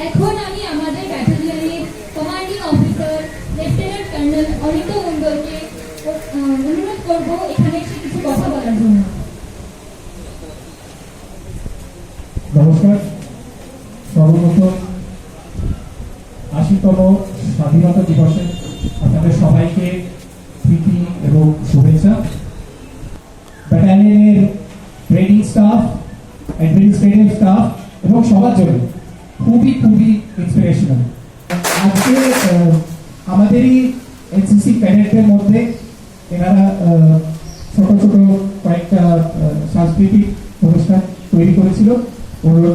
এখন আমি আমাদের ব্যাটালিয়নের commanding officer lieutenant colonel Anita মণ্ডলকে অনুরোধ করব এখানে এসে কিছু কথা বলার জন্য। নমস্কার। সর্বপ্রথম ৮০তম স্বাধীনতা দিবসে আপনাদের সবাইকে প্রীতি এবং শুভেচ্ছা। ব্যাটালিয়নের ট্রেনিং স্টাফ, অ্যাডমিনিস্ট্রেটিভ স্টাফ এবং সবার জন্য খুবই ইন্সপিরেশনাল। আজকে আমাদেরই এনসিসি ক্যাডেটদের মধ্যে এনারা ছোট ছোট কয়েকটা সাংস্কৃতিক অনুষ্ঠান তৈরি করেছিল। অনুরোধ